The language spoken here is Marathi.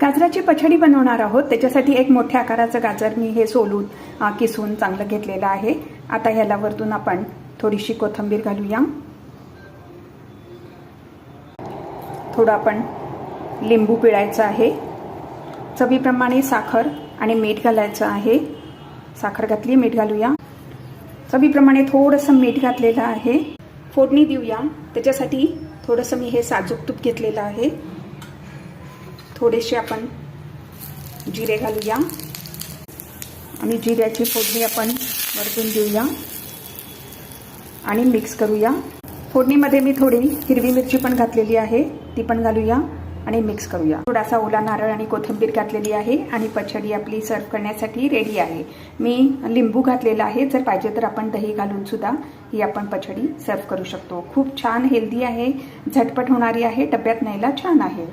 गाजराची पछडी बनवणार आहोत। त्याच्यासाठी एक मोठ्या आकाराचं गाजर मी हे सोलून किसून चांगलं घेतलेलं आहे। आता ह्याला वरतून आपण थोडीशी कोथिंबीर घालूया। थोडं आपण लिंबू पिळायचं आहे। चवीप्रमाणे साखर आणि मीठ घालायचं आहे। साखर घातली, मीठ घालूया। चवीप्रमाणे थोडंसं मीठ घातलेलं आहे। फोडणी देऊया। त्याच्यासाठी थोडंसं मी हे साजूक तूप घेतलेलं आहे। थोडेसे आपण जिरे घालूया आणि जिऱ्याची फोडणी आपण वरतून देऊया आणि मिक्स करूया। फोडणीमध्ये मी थोडी हिरवी मिरची पण घातलेली आहे, ती पण घालूया आणि मिक्स करूया। थोडासा ओला नारळ आणि कोथिंबीर घातलेली आहे आणि पछडी आपली सर्व करण्यासाठी रेडी आहे। मी लिंबू घातलेला आहे, जर पाहिजे तर आपण दही घालून सुद्धा ही आपण पछडी सर्व करू शकतो। खूप छान हेल्दी आहे, झटपट होणारी आहे, डब्यात न्यायला छान आहे।